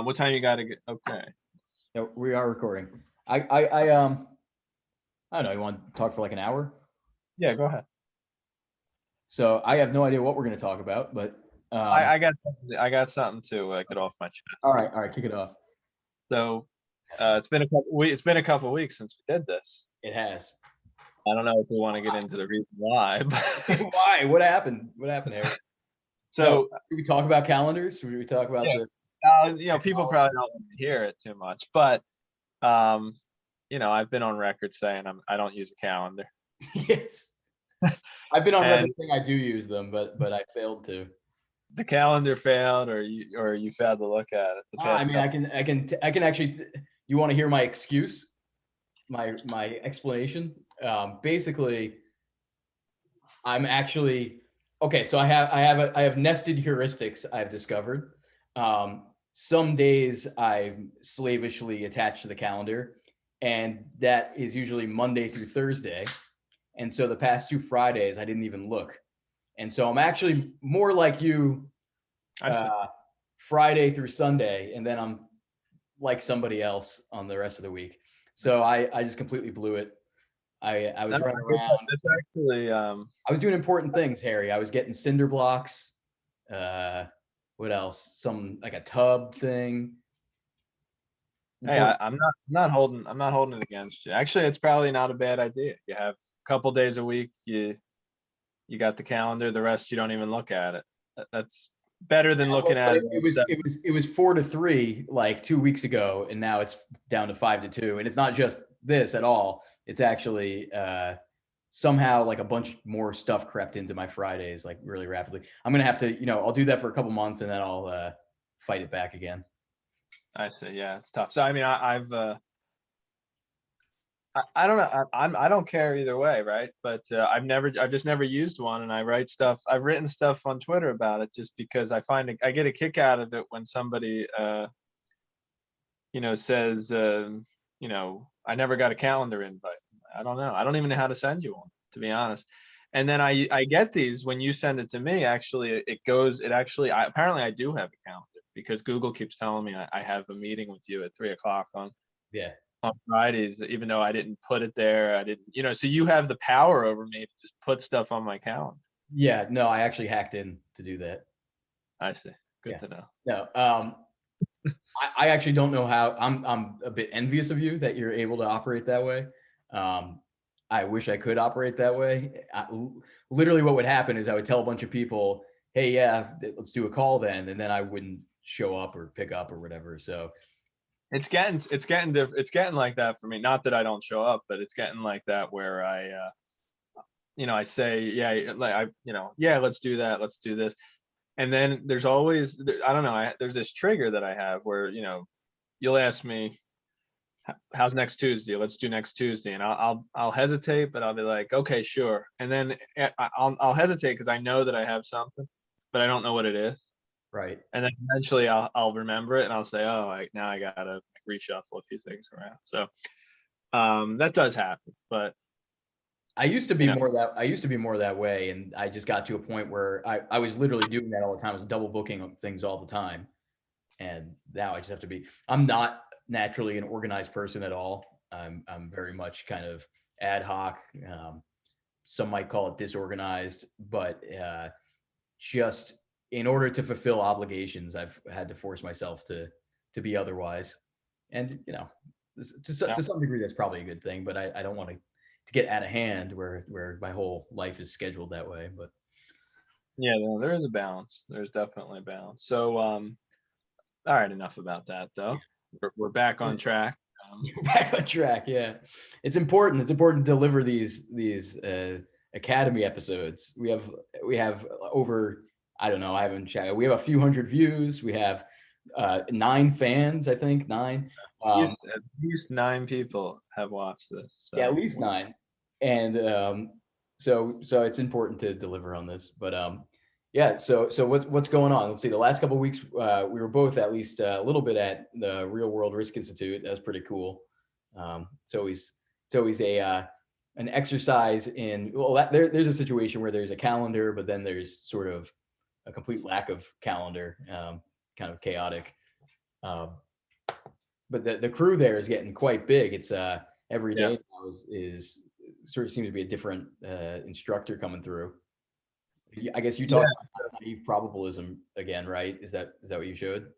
What time you got to get? Okay. Yeah, we are recording. I don't know. You want to talk for like an hour? Yeah, go ahead. So I have no idea what we're going to talk about, but I got something to get off my chest. all right, kick it off. So it's been a couple weeks since we did this. It has. I don't know if we want to get into the reason why, but Why? What happened? What happened, Harry? No, so did we talk about calendars? Did we talk about yeah, people probably don't want to hear it too much, but I've been on record saying I don't use a calendar, Yes. I've been on record and saying I do use them, but I failed to. the calendar failed, or you failed to look at it the I past mean, couple. I can actually. You want to hear my excuse? My explanation. Basically, I'm actually okay. So I have nested heuristics I've discovered. Some days I'm slavishly attached to the calendar, and that is usually Monday through Thursday. And so the past 2 Fridays I didn't even look, and so I'm actually more like you, I see. Friday through Sunday, and then I'm like somebody else on the rest of the week. So I just completely blew it. I was running around. That's actually I was doing important things, Harry. I was getting cinder blocks. Uh, what else? Some like a tub thing. Hey, Important. I'm not holding it against you. Actually, it's probably not a bad idea. You have a couple days a week, you got the calendar, the rest you don't even look at it. That's better than looking But at it. it was 4-3 like 2 weeks ago, and now it's down to 5-2. And it's not just this at all. It's actually somehow like a bunch more stuff crept into my Fridays like really rapidly. I'm gonna have to, I'll do that for a couple months, and then I'll fight it back again. I say, yeah, it's tough. So I mean, I don't know. I don't care either way, right? But I've just never used one, and I write stuff. I've written stuff on Twitter about it just because I get a kick out of it when somebody says I never got a calendar invite. I don't know. I don't even know how to send you one, to be honest. And then I get these when you send it to me. Actually, apparently I do have a calendar because Google keeps telling me I have a meeting with you at 3 o'clock Yeah. on Fridays, even though I didn't put it there. I didn't. So you have the power over me to just put stuff on my calendar. Yeah. No, I actually hacked in to do that. I see. Good Yeah. to know. No. I actually don't know how. I'm a bit envious of you that you're able to operate that way. I wish I could operate that way. Literally, what would happen is I would tell a bunch of people, "Hey, yeah, let's do a call then," and then I wouldn't show up or pick up or whatever. So It's getting like that for me. Not that I don't show up, but it's getting like that where I say, yeah, like yeah, let's do that, let's do this. And then there's always, I don't know, there's this trigger that I have where, you'll ask me, how's next Tuesday? Let's do next Tuesday. And I'll hesitate, but I'll be like, okay, sure. And then I'll hesitate because I know that I have something, but I don't know what it is. right. And then eventually I'll remember it and I'll say, oh, now I gotta reshuffle a few things around. So that does happen, but I used to be more that way, and I just got to a point where I was literally doing that all the time. I was double booking things all the time, and now I just have to be. I'm not naturally an organized person at all. I'm very much kind of ad hoc. Some might call it disorganized, but just in order to fulfill obligations, I've had to force myself to be otherwise. And to some degree, that's probably a good thing. But I don't want to get out of hand where my whole life is scheduled that way. But yeah, no, there is a balance. There's definitely a balance. So all right, enough about that though. We're back on track. you're back on track. Yeah, it's important. It's important to deliver these Academy episodes. We have over, I don't know, I haven't checked. We have a few hundred views. We have 9 fans, I think 9. At least 9 people have watched this. So. Yeah, at least 9. And so it's important to deliver on this. But yeah, so what's going on? Let's see. The last couple of weeks, we were both at least a little bit at the Real World Risk Institute. That was pretty cool. It's always an exercise in, well, there's a situation where there's a calendar, but then there's sort of a complete lack of calendar, kind of chaotic. Um, but the crew there is getting quite big. It's every Yeah. day now is sort of seems to be a different instructor coming through. I guess you Yeah. talked about naive probabilism again, right? Is that what you showed?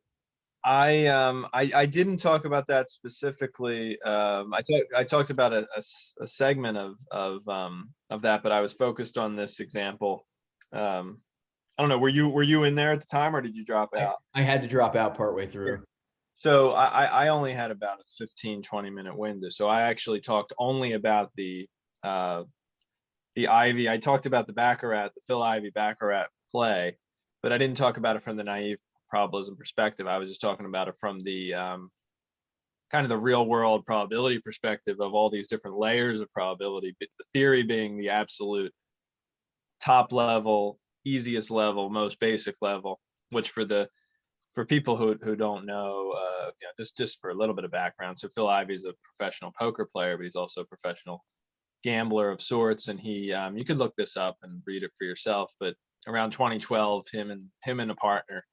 I didn't talk about that specifically. I talked about a segment of that, but I was focused on this example. I don't know. Were you in there at the time, or did you drop out? I had to drop out partway Yeah. through. So I only had about a 15-20 minute window. So I actually talked only about uh, the Ivy. I talked about the Baccarat, the Phil Ivey Baccarat play, but I didn't talk about it from the naive probabilism perspective. I was just talking about it from the kind of the real world probability perspective of all these different layers of probability. The theory being the absolute top level, easiest level, most basic level, which for people who don't know, just for a little bit of background. So Phil Ivey's a professional poker player, but he's also a professional gambler of sorts. And he, you could look this up and read it for yourself. But around 2012, him and a partner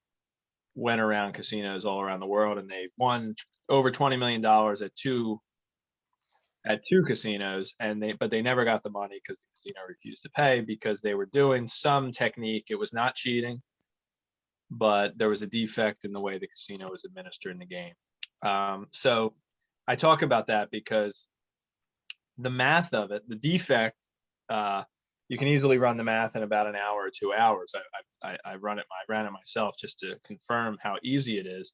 went around casinos all around the world, and they won over $20 million at two casinos, and they never got the money because the casino refused to pay because they were doing some technique. It was not cheating, but there was a defect in the way the casino was administering the game. So I talk about that because the math of it, the defect, you can easily run the math in about an hour or 2 hours. I ran it myself just to confirm how easy it is,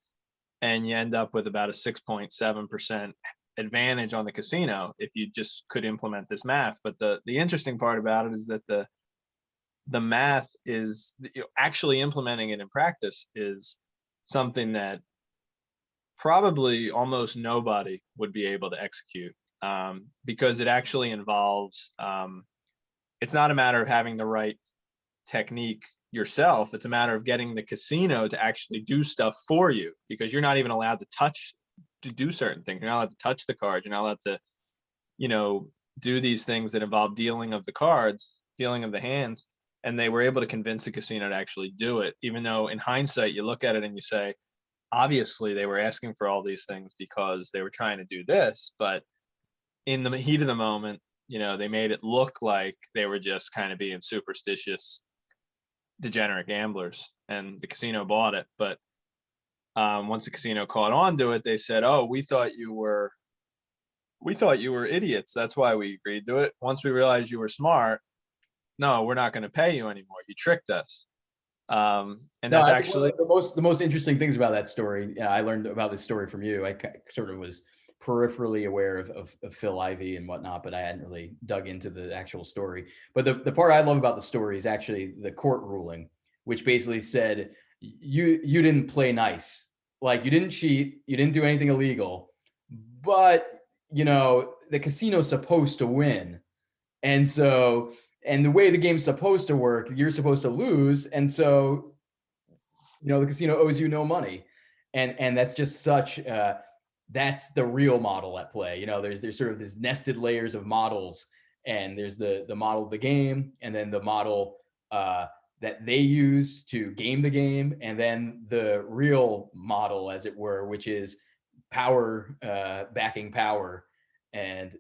and you end up with about a 6.7% advantage on the casino if you just could implement this math. But the interesting part about it is that the math is, actually implementing it in practice is something that probably almost nobody would be able to execute, because it actually involves, it's not a matter of having the right technique yourself. It's a matter of getting the casino to actually do stuff for you, because you're not even allowed to do certain things. You're not allowed to touch the cards. You're not allowed to, you know, do these things that involve dealing of the cards, dealing of the hands. And they were able to convince the casino to actually do it, even though in hindsight, you look at it and you say, obviously they were asking for all these things because they were trying to do this. But in the heat of the moment, they made it look like they were just kind of being superstitious, degenerate gamblers, and the casino bought it. But once the casino caught on to it, they said, "Oh, we thought you were idiots. That's why we agreed to it. Once we realized you were smart, no, we're not going to pay you anymore. You tricked us." And No, that's I think one actually, of the most interesting things about that story, I learned about this story from you. I sort of was peripherally aware of Phil Ivey and whatnot, but I hadn't really dug into the actual story. But the part I love about the story is actually the court ruling, which basically said you didn't play nice, like you didn't cheat, you didn't do anything illegal, but the casino's supposed to win, and so and the way the game's supposed to work, you're supposed to lose, and so the casino owes you no money, and that's just such that's the real model at play. There's sort of this nested layers of models, and there's the model of the game, and then the model that they use to game the game, and then the real model, as it were, which is power backing power, and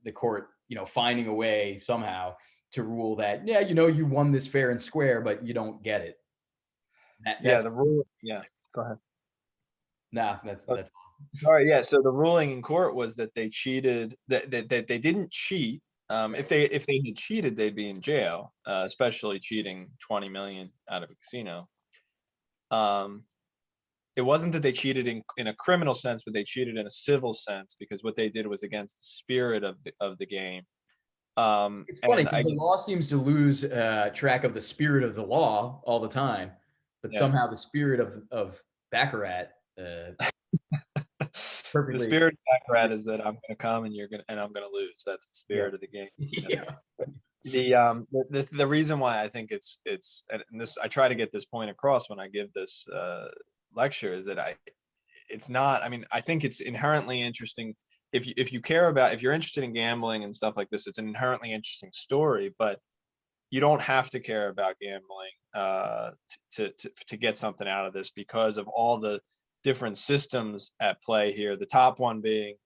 the court finding a way somehow to rule that you won this fair and square, but you don't get it. yeah, That's the rule. Yeah, go ahead. nah. That's All right, yeah. So the ruling in court was that they cheated. That they didn't cheat. If they had cheated, they'd be in jail. Especially cheating 20 million out of a casino. It wasn't that they cheated in a criminal sense, but they cheated in a civil sense, because what they did was against the spirit of the game. It's funny And because I the law seems to lose track of the spirit of the law all the time, but Yeah, somehow the spirit of Baccarat the perfectly. spirit of Baccarat is that I'm going to come and I'm going to lose. That's the Yeah. spirit of the game. Yeah. The reason why I think it's and this, I try to get this point across when I give this lecture, is that it's not, I mean, I think it's inherently interesting. If you care about, if you're interested in gambling and stuff like this, it's an inherently interesting story, but you don't have to care about gambling to get something out of this, because of all the different systems at play here. The top one being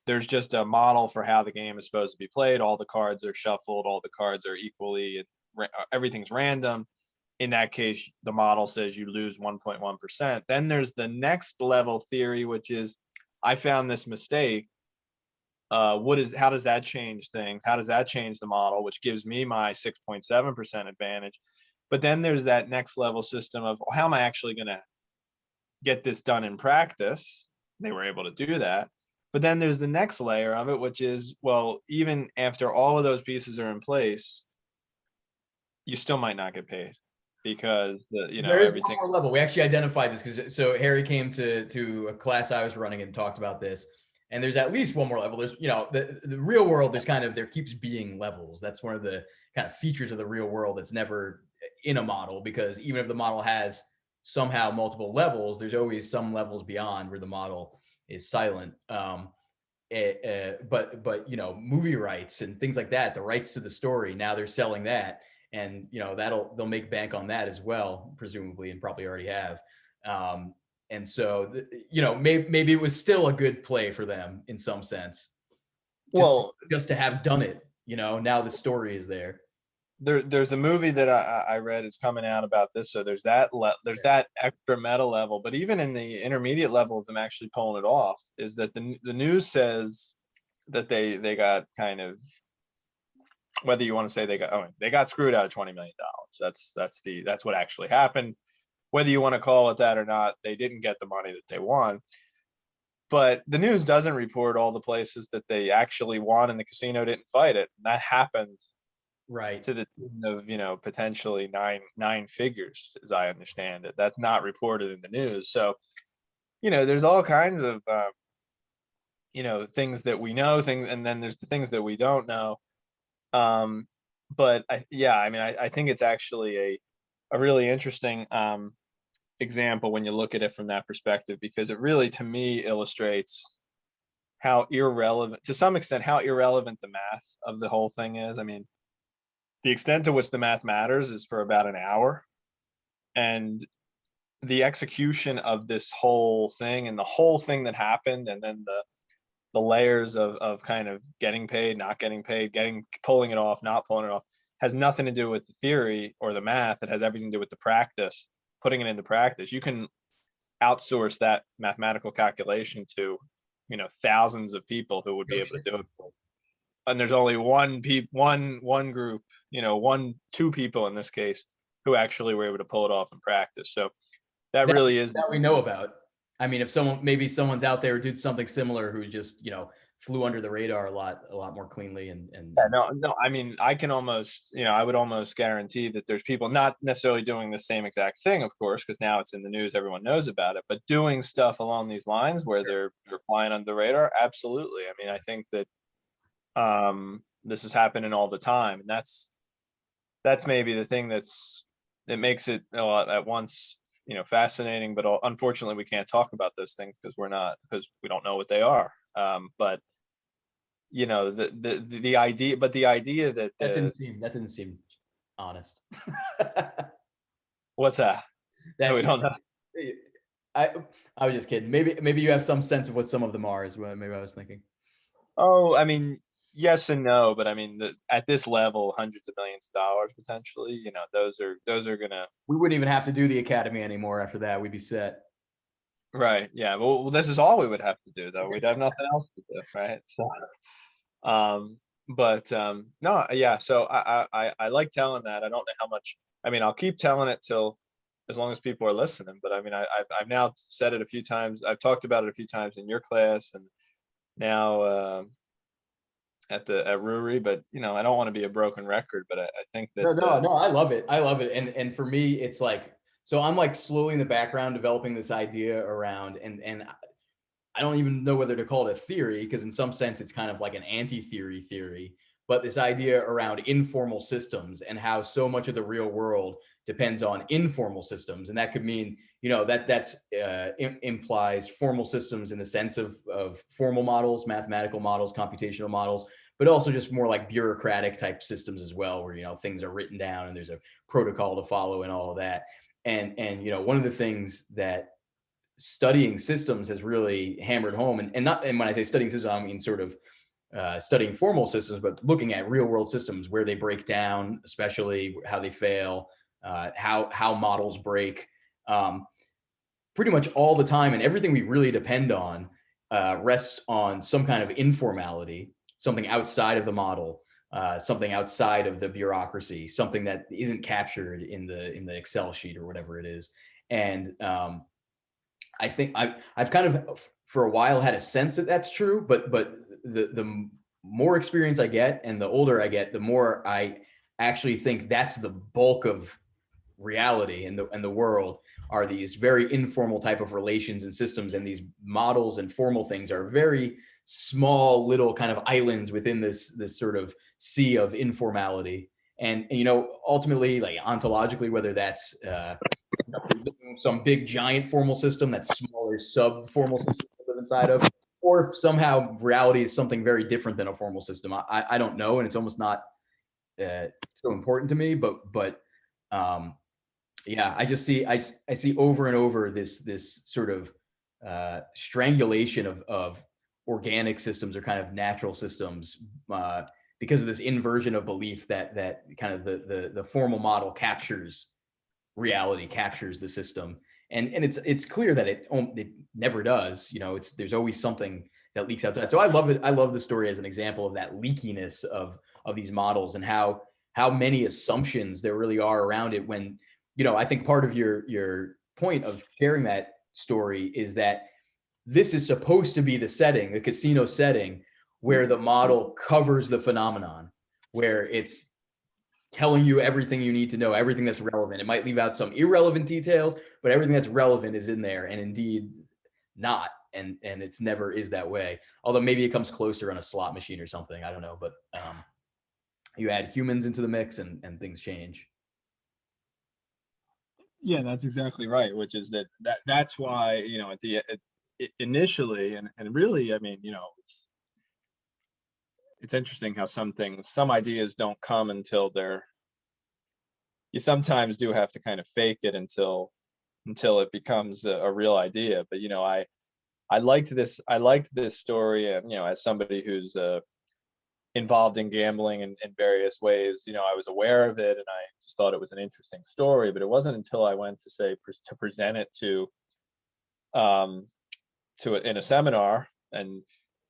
there's just a model for how the game is supposed to be played. All the cards are shuffled, all the cards are equally, everything's random. In that case, the model says you lose 1.1%. Then there's the next level theory, which is I found this mistake. How does that change things? How does that change the model, which gives me my 6.7% advantage? But then there's that next level system of how am I actually going to get this done in practice? They were able to do that. But then there's the next layer of it, which is, well, even after all of those pieces are in place, you still might not get paid because there is everything. one more level. We actually identified this because so Harry came to a class I was running and talked about this. And there's at least one more level. There's, the real world, there keeps being levels. That's one of the kind of features of the real world that's never in a model, because even if the model has somehow multiple levels, there's always some levels beyond where the model is silent. But movie rights and things like that, the rights to the story, now they're selling that. And, they'll make bank on that as well, presumably, and probably already have. And so, maybe it was still a good play for them in some sense. Just to have done it, now the story is there. There's a movie that I read is coming out about this. So there's that extra meta level, but even in the intermediate level of them actually pulling it off, is that the news says that they got kind of, whether you want to say they got screwed out of $20 million. That's what actually happened. Whether you want to call it that or not, they didn't get the money that they won. But the news doesn't report all the places that they actually won and the casino didn't fight it. And that happened right to the tune of, potentially nine figures, as I understand it. That's not reported in the news. So, there's all kinds of, things that we know, and then there's the things that we don't know. But I think it's actually a really interesting example when you look at it from that perspective, because it really, to me, illustrates how irrelevant, to some extent, how irrelevant the math of the whole thing is. I mean, the extent to which the math matters is for about an hour, and the execution of this whole thing and the whole thing that happened, and then the layers of kind of getting paid, not getting paid, pulling it off, not pulling it off, has nothing to do with the theory or the math. It has everything to do with the practice, putting it into practice. You can outsource that mathematical calculation to, thousands of people who would be able to do it. And there's only one group, two people in this case, who actually were able to pull it off in practice. So that really is that we know about. I mean, if someone's out there who did something similar, who just, flew under the radar a lot more cleanly and no, I mean, I can almost, I would almost guarantee that there's people not necessarily doing the same exact thing, of course, because now it's in the news, everyone knows about it, but doing stuff along these lines where they're flying under the radar. Absolutely. I mean, I think that this is happening all the time, and that's maybe the thing that makes it at once, fascinating, but unfortunately we can't talk about those things because we don't know what they are. But the idea that didn't seem honest. What's that? That we don't know. I was just kidding. Maybe you have some sense of what some of them are, is what maybe I was thinking. Oh, I mean, yes and no, but I mean, at this level, hundreds of millions of dollars potentially, those are gonna. We wouldn't even have to do the academy anymore after that. We'd be set. Right. Yeah. Well, this is all we would have to do, though. We'd have nothing else to do, right? So, no, yeah. So I like telling that. I don't know how much. I mean, I'll keep telling it till as long as people are listening. But I mean, I've now said it a few times. I've talked about it a few times in your class, and now at Ruri. But I don't want to be a broken record. But I think that no, I love it. And for me, it's like, so I'm like slowly in the background developing this idea around, and I don't even know whether to call it a theory, because in some sense it's kind of like an anti-theory, but this idea around informal systems and how so much of the real world depends on informal systems. And that could mean, that's implies formal systems in the sense of formal models, mathematical models, computational models, but also just more like bureaucratic type systems as well, where, things are written down and there's a protocol to follow and all of that. And one of the things that studying systems has really hammered home, and when I say studying systems, I mean sort of studying formal systems, but looking at real world systems, where they break down, especially how they fail, how models break, pretty much all the time, and everything we really depend on rests on some kind of informality, something outside of the model, something outside of the bureaucracy, something that isn't captured in the Excel sheet or whatever it is. And I think I've kind of for a while had a sense that that's true, but the more experience I get and the older I get, the more I actually think that's the bulk of reality in the world, are these very informal type of relations and systems, and these models and formal things are very small little kind of islands within this sort of sea of informality. And ultimately, like ontologically, whether that's some big giant formal system, that's smaller sub formal system to live inside of, or if somehow reality is something very different than a formal system, I don't know, and it's almost not so important to me. But yeah, I just see I see over and over this sort of strangulation of organic systems or kind of natural systems, because of this inversion of belief that kind of the formal model captures reality, captures the system, and it's clear that it never does. There's always something that leaks outside. So I love it. I love the story as an example of that leakiness of these models, and how many assumptions there really are around it. When I think part of your point of sharing that story is that this is supposed to be the setting, the casino setting, where the model covers the phenomenon, where it's telling you everything you need to know, everything that's relevant. It might leave out some irrelevant details, but everything that's relevant is in there, and indeed not. And it's never is that way. Although maybe it comes closer on a slot machine or something. I don't know. But you add humans into the mix, and things change. Yeah, that's exactly right. Which is that's why, initially, and really, I mean, it's interesting how some ideas don't come until you sometimes do have to kind of fake it until it becomes a real idea. But I liked this story, and as somebody who's involved in gambling in various ways, I was aware of it, and I just thought it was an interesting story. But it wasn't until I went to to present it um in a seminar, and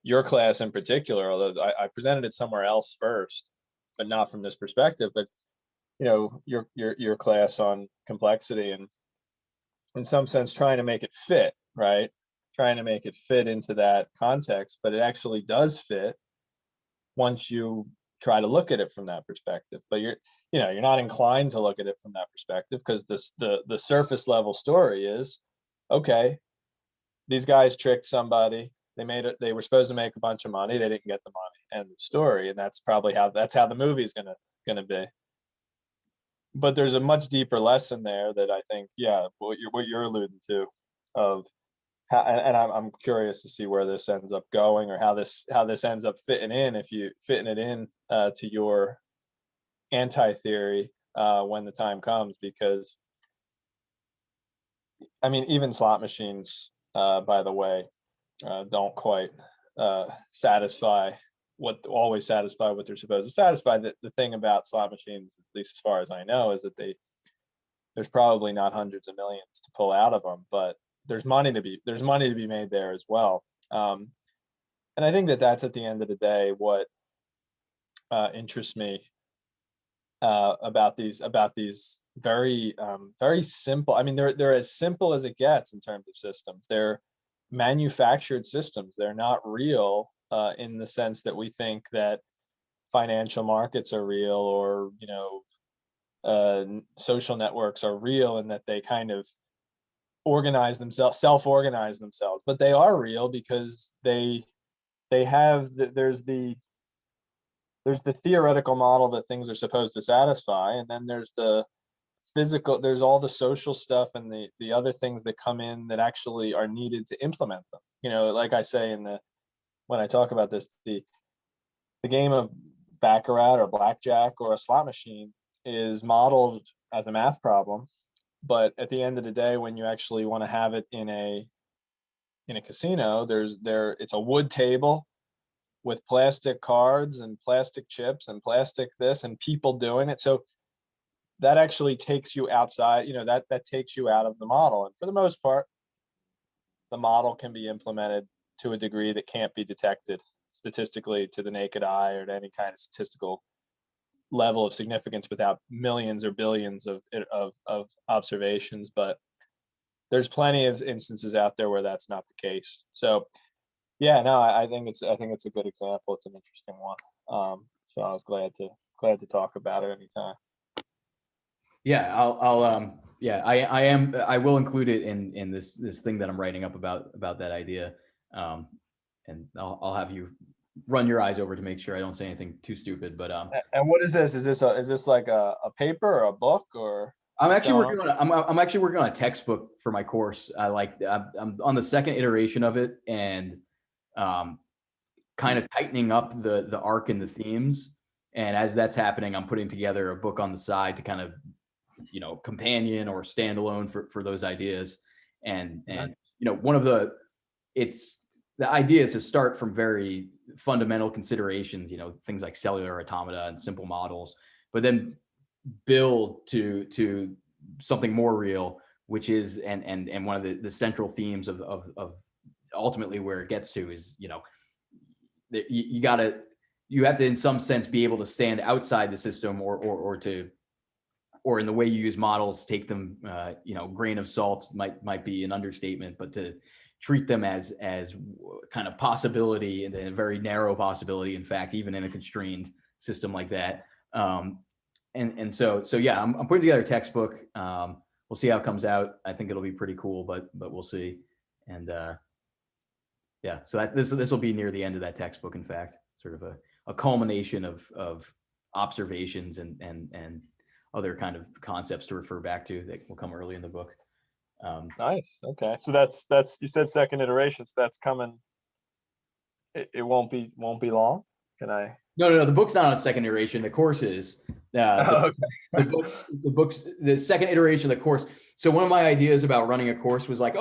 your class in particular, although I presented it somewhere else first, but not from this perspective. But your class on complexity, and in some sense trying to make it fit, right? Trying to make it fit into that context, but it actually does fit once you try to look at it from that perspective. But you're not inclined to look at it from that perspective, because the surface level story is, okay, these guys tricked somebody. They were supposed to make a bunch of money. They didn't get the money. End of story. And that's probably how the movie's gonna be. But there's a much deeper lesson there that I think, yeah, what you're alluding to, of how, and I'm curious to see where this ends up going, or how this ends up fitting in, if you fitting it in to your anti-theory when the time comes. Because I mean, even slot machines, by the way, don't quite always satisfy what they're supposed to satisfy. The thing about slot machines, at least as far as I know, is that there's probably not hundreds of millions to pull out of them, but there's money to be made there as well. And I think that that's, at the end of the day, what interests me about these very very simple. I mean, they're as simple as it gets in terms of systems. They're manufactured systems. They're not real in the sense that we think that financial markets are real, or social networks are real, and that they kind of self-organize themselves. But they are real because they have there's the theoretical model that things are supposed to satisfy, and then there's the physical, there's all the social stuff, and the other things that come in that actually are needed to implement them. Like I say when I talk about this, the game of baccarat or blackjack or a slot machine is modeled as a math problem. But at the end of the day, when you actually want to have it in in a casino, it's a wood table with plastic cards and plastic chips and plastic this and people doing it. So that actually takes you outside, that takes you out of the model. And for the most part, the model can be implemented to a degree that can't be detected statistically to the naked eye or to any kind of statistical level of significance without millions or billions of observations. But there's plenty of instances out there where that's not the case. So yeah, no, I think it's a good example. It's an interesting one. So I was glad to talk about it anytime. Yeah, yeah, I will include it in this thing that I'm writing up about that idea. And I'll have you run your eyes over to make sure I don't say anything too stupid, but And what is this? Is this like a paper or a book or I'm what's actually going working on I'm actually working on a textbook for my course. I'm on the second iteration of it, and kind of tightening up the arc and the themes. And as that's happening, I'm putting together a book on the side to kind of, companion or standalone for those ideas. And one of the idea is to start from very fundamental considerations, things like cellular automata and simple models, but then build to something more real, which is and one of the central themes of ultimately where it gets to is, you have to in some sense be able to stand outside the system or in the way you use models, take them, grain of salt might be an understatement, but to treat them as kind of possibility and a very narrow possibility, in fact, even in a constrained system like that. So yeah, I'm putting together a textbook. We'll see how it comes out. I think it'll be pretty cool, but we'll see. And yeah, so this will be near the end of that textbook. In fact, sort of a culmination of observations and other kind of concepts to refer back to that will come early in the book. Nice. Okay. So that's you said second iteration, so that's coming. It won't be long. Can I? No. The book's not on second iteration. The course is. Okay. The second iteration of the course. So one of my ideas about running a course was like,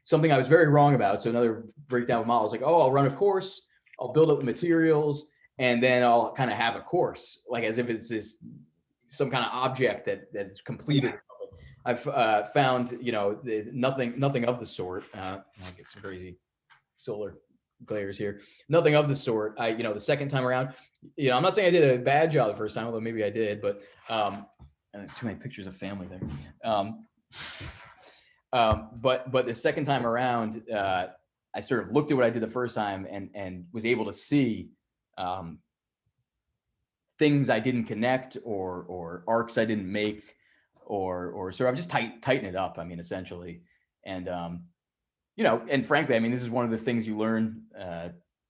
something I was very wrong about. So another breakdown of models, like, I'll run a course, I'll build up the materials, and then I'll kind of have a course, like as if it's some kind of object that's completed. Yeah. I've found, nothing of the sort. I get some crazy solar glares here. Nothing of the sort. The second time around, I'm not saying I did a bad job the first time, although maybe I did, but and there's too many pictures of family there. But the second time around, I sort of looked at what I did the first time and was able to see things I didn't connect or arcs I didn't make or sort of just tighten it up. I mean, essentially. And, and frankly, I mean, this is one of the things you learn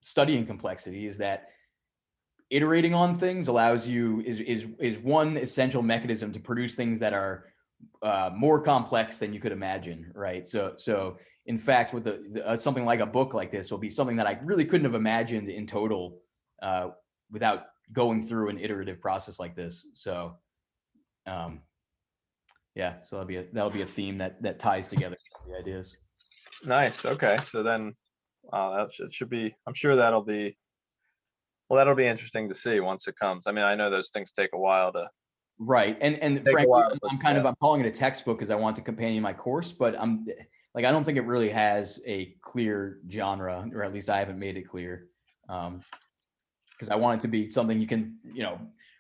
studying complexity is that iterating on things allows you is one essential mechanism to produce things that are more complex than you could imagine, right? So in fact, with something like a book like this will be something that I really couldn't have imagined in total without going through an iterative process like this. So, yeah, so that'll be a theme that ties together the ideas. Nice. Okay, so then that should be. I'm sure that'll be interesting to see once it comes. I mean, I know those things take a while to. Right. And frankly, I'm calling it a textbook because I want to companion my course, but I don't think it really has a clear genre, or at least I haven't made it clear. Because I want it to be something you can,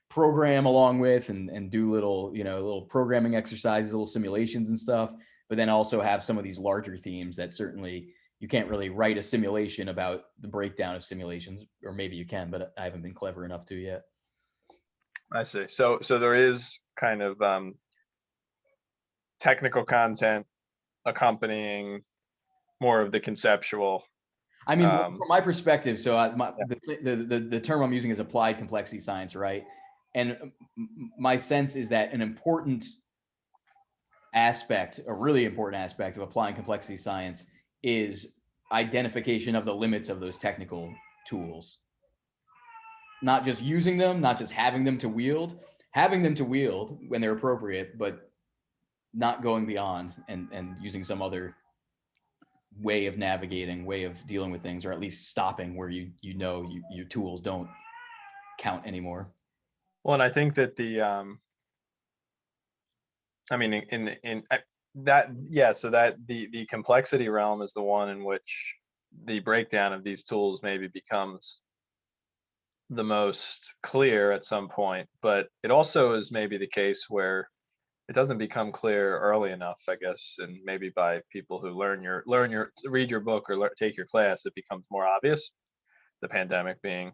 program along with and do little programming exercises, little simulations and stuff, but then also have some of these larger themes that certainly you can't really write a simulation about the breakdown of simulations, or maybe you can, but I haven't been clever enough to yet. I see. So there is kind of technical content accompanying more of the conceptual. I mean, from my perspective, so the term I'm using is applied complexity science, right? And my sense is that an important aspect, a really important aspect of applying complexity science is identification of the limits of those technical tools. Not just using them, not just having them to wield when they're appropriate, but not going beyond and using some other way of navigating, way of dealing with things, or at least stopping where your tools don't count anymore. Well, and I think that I mean, that, yeah, so that the complexity realm is the one in which the breakdown of these tools maybe becomes the most clear at some point, but it also is maybe the case where it doesn't become clear early enough, I guess, and maybe by people who read your book or take your class, it becomes more obvious. The pandemic being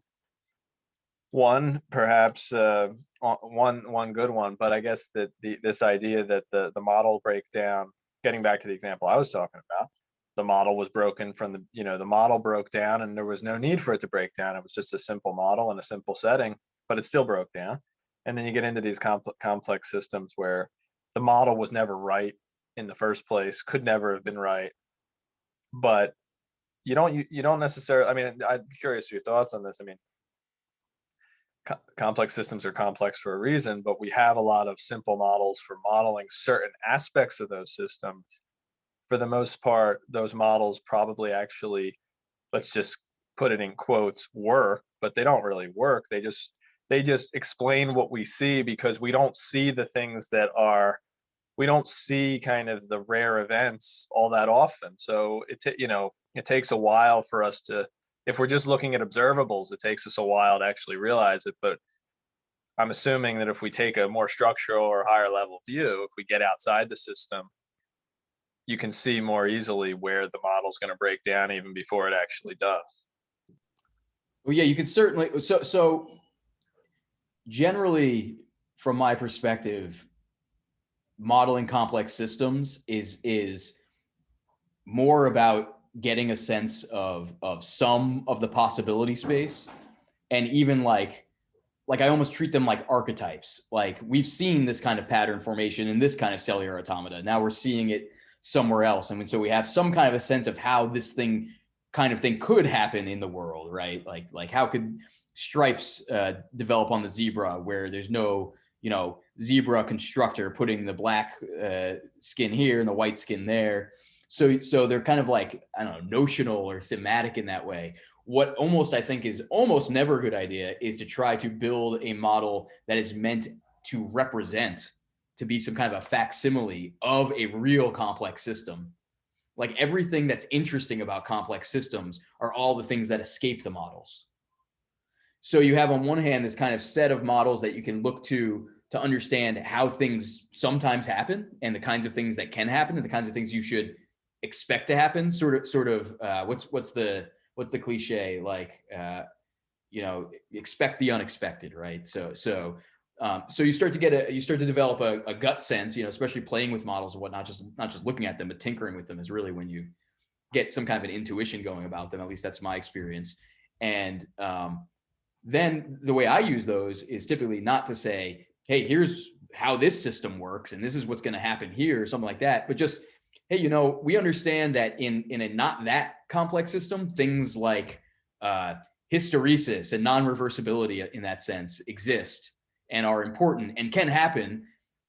one, perhaps one good one, but I guess that this idea that the model breakdown, getting back to the example I was talking about, the model was broken from the model broke down and there was no need for it to break down. It was just a simple model and a simple setting, but it still broke down. And then you get into these complex systems where the model was never right in the first place, could never have been right, but you don't necessarily. I mean, I'm curious your thoughts on this. I mean, complex systems are complex for a reason, but we have a lot of simple models for modeling certain aspects of those systems. For the most part, those models probably actually, let's just put it in quotes, work, but they don't really work. They just explain what we see because we don't see the things that are we don't see kind of the rare events all that often. So it takes a while for us to, if we're just looking at observables, it takes us a while to actually realize it. But I'm assuming that if we take a more structural or higher level view, if we get outside the system, you can see more easily where the model's going to break down even before it actually does. Well, yeah, you can certainly. So generally, from my perspective, modeling complex systems is more about getting a sense of some of the possibility space, and even like I almost treat them like archetypes. Like we've seen this kind of pattern formation in this kind of cellular automata. Now we're seeing it somewhere else. I mean, so we have some kind of a sense of how this kind of thing could happen in the world, right? Like how could stripes develop on the zebra where there's no, zebra constructor putting the black skin here and the white skin there. So they're kind of like, I don't know, notional or thematic in that way. What almost I think is almost never a good idea is to try to build a model that is meant to represent, to be some kind of a facsimile of a real complex system. Like everything that's interesting about complex systems are all the things that escape the models. So you have on one hand this kind of set of models that you can look to understand how things sometimes happen and the kinds of things that can happen and the kinds of things you should expect to happen. Sort of what's the cliche, like expect the unexpected, right? So you start to develop a gut sense, especially playing with models and whatnot, not just looking at them, but tinkering with them is really when you get some kind of an intuition going about them. At least that's my experience. And then the way I use those is typically not to say, hey, here's how this system works and this is what's going to happen here or something like that, but just, hey, we understand that in a not that complex system, things like hysteresis and non-reversibility in that sense exist and are important and can happen.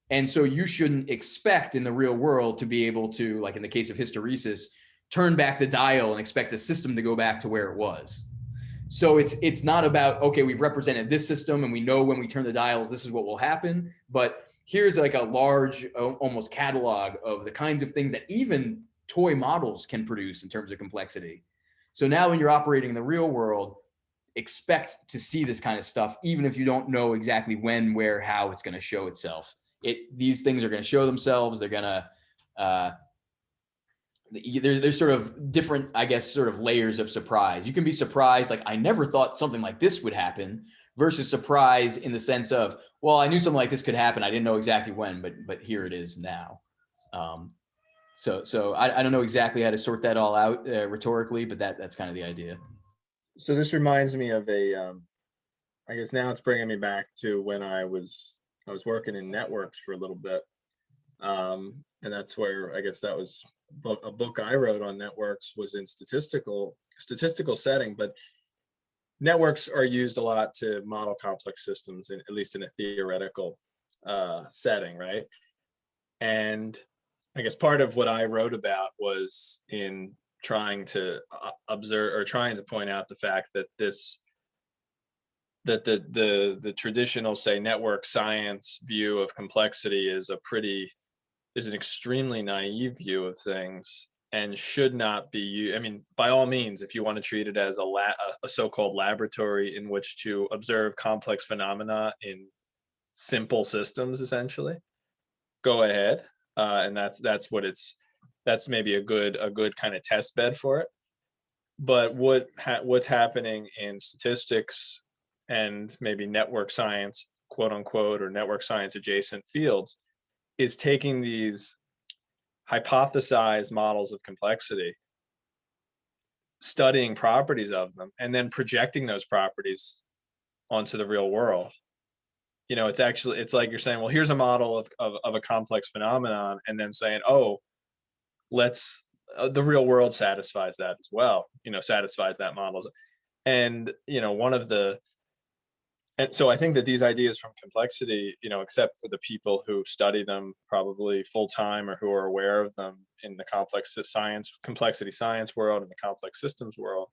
And so you shouldn't expect in the real world to be able to, like in the case of hysteresis, turn back the dial and expect the system to go back to where it was. So it's not about, okay, we've represented this system and we know when we turn the dials, this is what will happen. But here's like a large, almost catalog of the kinds of things that even toy models can produce in terms of complexity. So now when you're operating in the real world, expect to see this kind of stuff, even if you don't know exactly when, where, how it's going to show itself. These things are going to show themselves. They're going to, there's sort of different, I guess, sort of layers of surprise. You can be surprised, like, I never thought something like this would happen, versus surprise in the sense of, well, I knew something like this could happen. I didn't know exactly when, but here it is now. So I don't know exactly how to sort that all out rhetorically, but that's kind of the idea. So this reminds me of I guess now it's bringing me back to when I was working in networks for a little bit. And that's where I guess that was a book I wrote on networks was in statistical setting, but networks are used a lot to model complex systems, at least in a theoretical setting, right? And I guess part of what I wrote about was in trying to observe or trying to point out the fact that the traditional, say, network science view of complexity is an extremely naive view of things and should not be I mean, by all means, if you want to treat it as a so-called laboratory in which to observe complex phenomena in simple systems, essentially, go ahead. And that's maybe a good kind of test bed for it. But what's happening in statistics and maybe network science, quote unquote, or network science adjacent fields, is taking these hypothesized models of complexity, studying properties of them, and then projecting those properties onto the real world. It's like you're saying, well, here's a model of a complex phenomenon, and then saying, oh, let's the real world satisfies that as well, satisfies that model. And one of the and so I think that these ideas from complexity, except for the people who study them probably full time or who are aware of them in the complexity science world and the complex systems world,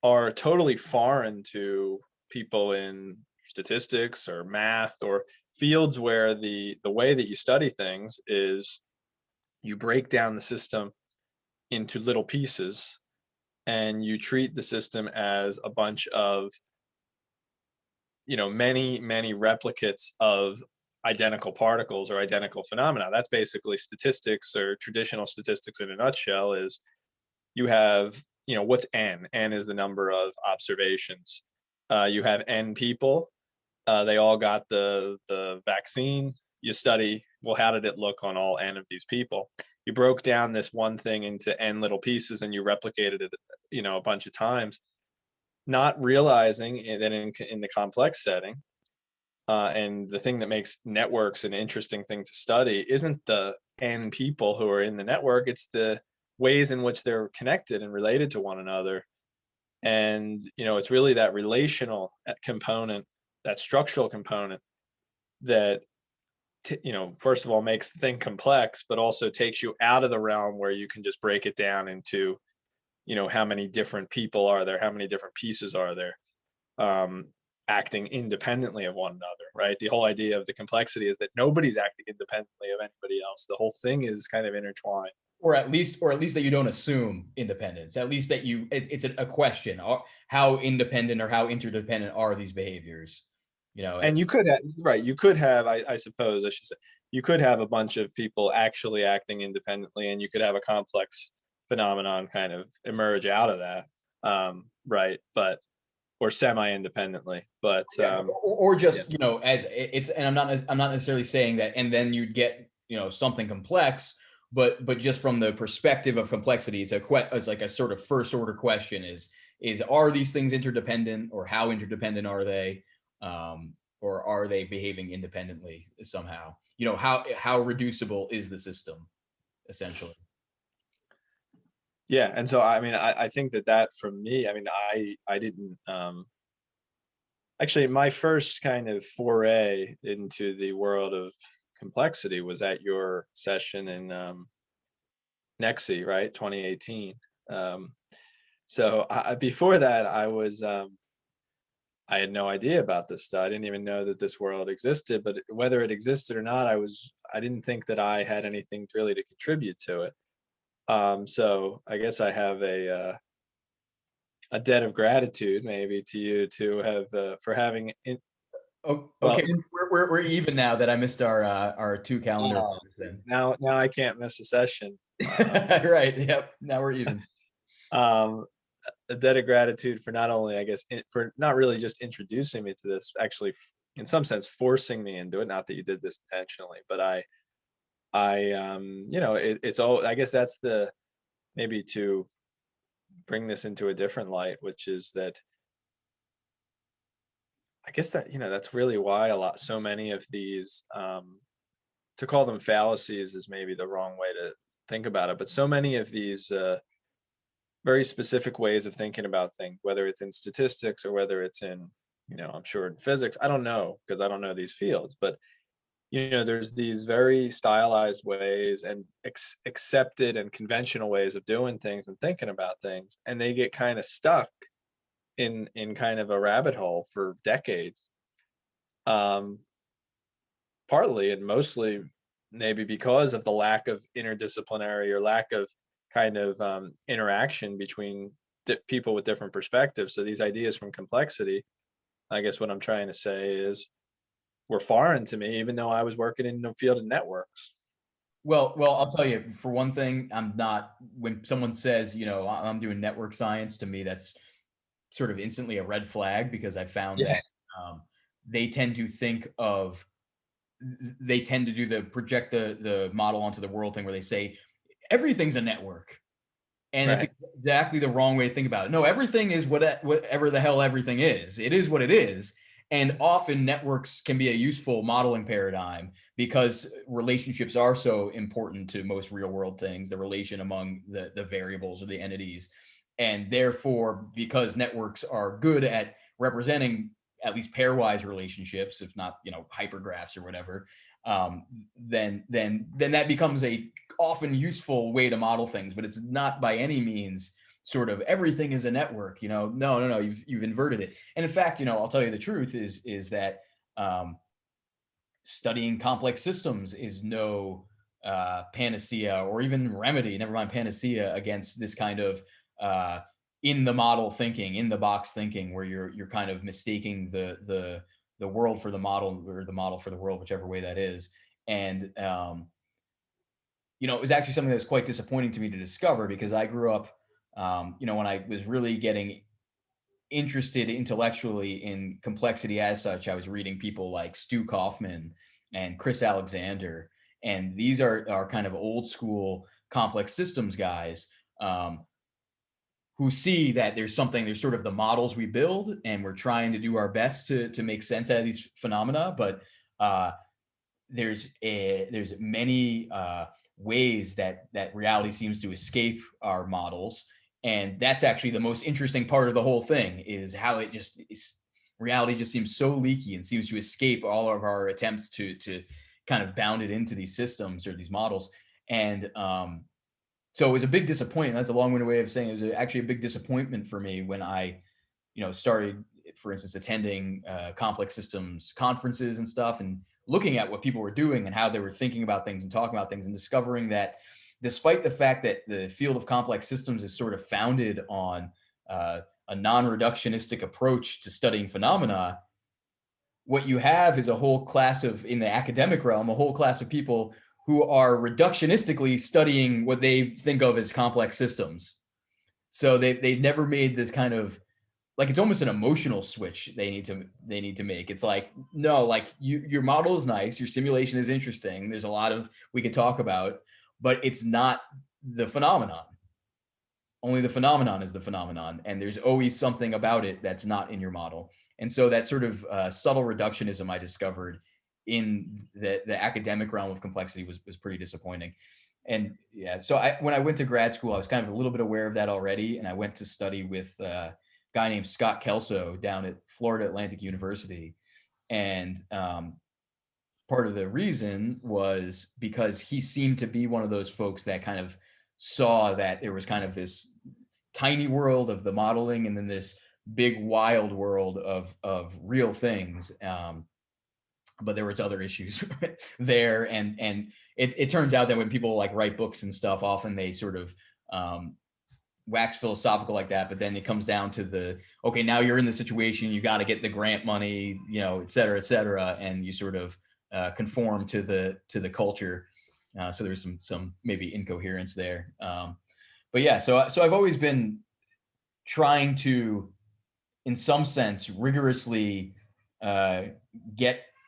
are totally foreign to people in statistics or math or fields where the way that you study things is you break down the system into little pieces and you treat the system as a bunch of many replicates of identical particles or identical phenomena. That's basically statistics, or traditional statistics in a nutshell. Is you have, what's n is the number of observations. You have n people, they all got the vaccine. You study, well, how did it look on all n of these people? You broke down this one thing into n little pieces and you replicated it a bunch of times, not realizing that in the complex setting, and the thing that makes networks an interesting thing to study isn't the n people who are in the network, it's the ways in which they're connected and related to one another. And it's really that relational component, that structural component, that first of all makes the thing complex, but also takes you out of the realm where you can just break it down into how many different people are there, how many different pieces are there, acting independently of one another, right? The whole idea of the complexity is that nobody's acting independently of anybody else. The whole thing is kind of intertwined. Or at least that you don't assume independence. At least that it's a question: how independent or how interdependent are these behaviors? And you could have, right? You could have, I suppose I should say, you could have a bunch of people actually acting independently, and you could have a complex phenomenon kind of emerge out of that, right? But or semi-independently, but or just as it's. And I'm not necessarily saying that, and then you'd get something complex, but just from the perspective of complexity, it's like a sort of first order question: is are these things interdependent, or how interdependent are they, or are they behaving independently somehow? How reducible is the system, essentially? Yeah, and so I mean, I think that for me, I mean, I didn't actually, my first kind of foray into the world of complexity was at your session in Nexi, right, 2018. Um, so before that, I had no idea about this stuff. I didn't even know that this world existed. But whether it existed or not, I didn't think that I had anything really to contribute to it. So I guess I have a debt of gratitude maybe to you to have for having Oh, well okay. We're even now that I missed our 2 calendar events then. now I can't miss a session. Right. Yep. Now we're even. Um, a debt of gratitude for not only, I guess, for not really just introducing me to this, actually, in some sense, forcing me into it. Not that you did this intentionally, but it's all. I guess that's the maybe to bring this into a different light, which is that I guess that that's really why so many of these, to call them fallacies is maybe the wrong way to think about it, but so many of these very specific ways of thinking about things, whether it's in statistics or whether it's in, I'm sure in physics, I don't know because I don't know these fields, but there's these very stylized ways and accepted and conventional ways of doing things and thinking about things, and they get kind of stuck in kind of a rabbit hole for decades. Um, Partly and mostly maybe because of the lack of interdisciplinary or lack of kind of interaction between people with different perspectives. So these ideas from complexity, I guess what I'm trying to say is, were foreign to me, even though I was working in the field of networks. Well, I'll tell you, for one thing, I'm not, when someone says, I'm doing network science, to me, that's sort of instantly a red flag, because I found Yeah. that um, they tend to think of, they tend to do the project the model onto the world thing, where they say everything's a network. And it's Right. exactly the wrong way to think about it. No, everything is whatever the hell everything is. It is what it is. And often networks can be a useful modeling paradigm, because relationships are so important to most real world things, the relation among the variables or the entities. And therefore, because networks are good at representing at least pairwise relationships, if not, hypergraphs or whatever, then that becomes a often useful way to model things. But it's not by any means sort of everything is a network. No, you've inverted it. And in fact, I'll tell you the truth is that studying complex systems is no panacea, or even remedy, never mind panacea, against this kind of in the model thinking, in the box thinking, where you're kind of mistaking the world for the model, or the model for the world, whichever way that is. And it was actually something that was quite disappointing to me to discover, because I grew up, when I was really getting interested intellectually in complexity as such, I was reading people like Stu Kaufman and Chris Alexander. And these are kind of old school complex systems guys, who see that there's sort of the models we build, and we're trying to do our best to make sense out of these phenomena. But there's many ways that reality seems to escape our models. And that's actually the most interesting part of the whole thing, is how reality just seems so leaky and seems to escape all of our attempts to kind of bound it into these systems or these models. And so it was a big disappointment. That's a long-winded way of saying it was actually a big disappointment for me when I started, for instance, attending complex systems conferences and stuff, and looking at what people were doing and how they were thinking about things and talking about things, and discovering that despite the fact that the field of complex systems is sort of founded on a non-reductionistic approach to studying phenomena, what you have is a whole class of, in the academic realm, a whole class of people who are reductionistically studying what they think of as complex systems. So they've never made this kind of, like, it's almost an emotional switch they need to make. It's like, no, like, your model is nice, your simulation is interesting, there's a lot of we could talk about, but it's not the phenomenon. Only the phenomenon is the phenomenon, and there's always something about it that's not in your model. And so that sort of subtle reductionism I discovered in the academic realm of complexity was pretty disappointing. And yeah, so when I went to grad school, I was kind of a little bit aware of that already, and I went to study with a guy named Scott Kelso down at Florida Atlantic University. And part of the reason was because he seemed to be one of those folks that kind of saw that there was kind of this tiny world of the modeling, and then this big wild world of real things. But there was other issues there, and it turns out that when people like write books and stuff, often they sort of wax philosophical like that, but then it comes down to okay, now you're in the situation, you got to get the grant money, et cetera, and you sort of conform to the culture. So there's some maybe incoherence there. But yeah, so I've always been trying to, in some sense, rigorously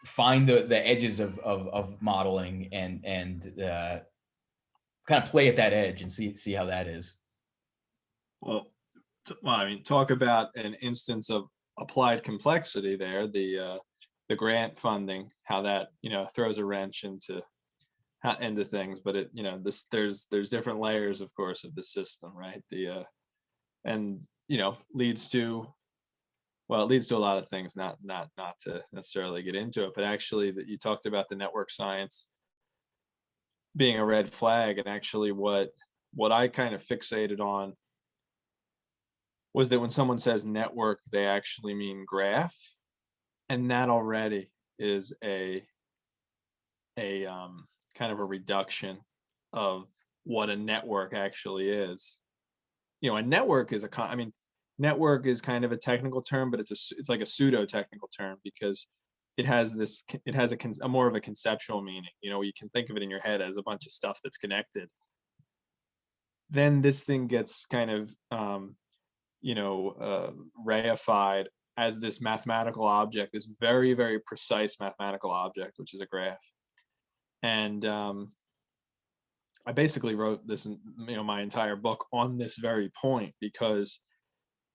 find the edges of modeling, and kind of play at that edge and see how that is. Well, I mean, talk about an instance of applied complexity there. The grant funding, how that throws a wrench into things, but there's different layers, of course, of the system, right? And leads to well, it leads to a lot of things, not to necessarily get into it, but actually that you talked about the network science being a red flag, and actually what I kind of fixated on was that when someone says network, they actually mean graph, and that already is a kind of a reduction of what a network actually is. A network is I mean, network is kind of a technical term, but it's like a pseudo technical term, because it has a more of a conceptual meaning. You can think of it in your head as a bunch of stuff that's connected. Then this thing gets kind of reified as this mathematical object, this very, very precise mathematical object, which is a graph. And I basically wrote this, my entire book on this very point, because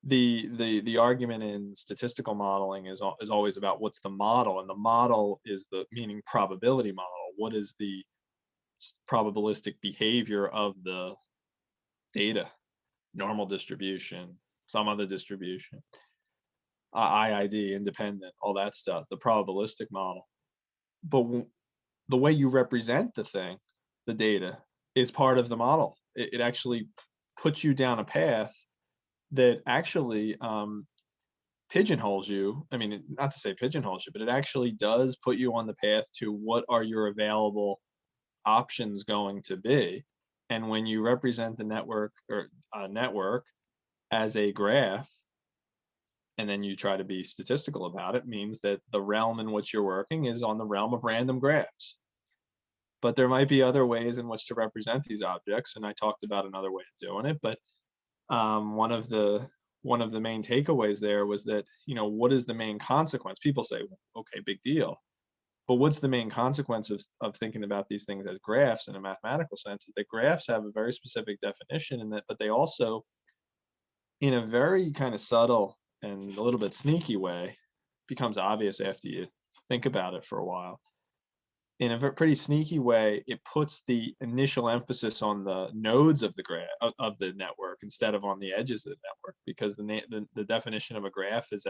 the argument in statistical modeling is always about what's the model, and the model is the meaning probability model. What is the probabilistic behavior of the data, normal distribution, some other distribution, IID, independent, all that stuff, the probabilistic model. But the way you represent the thing, the data, is part of the model. It actually puts you down a path that actually pigeonholes you. I mean, not to say pigeonholes you, but it actually does put you on the path to what are your available options going to be. And when you represent the network or network as a graph, and then you try to be statistical about it, means that the realm in which you're working is on the realm of random graphs. But there might be other ways in which to represent these objects, and I talked about another way of doing it. But one of the main takeaways there was that, what is the main consequence? People say, okay, big deal. But what's the main consequence of thinking about these things as graphs in a mathematical sense is that graphs have a very specific definition in that, but they also, in a very kind of subtle and a little bit sneaky way, becomes obvious after you think about it for a while. In a pretty sneaky way, it puts the initial emphasis on the nodes of the graph of the network instead of on the edges of the network, because the definition of a graph is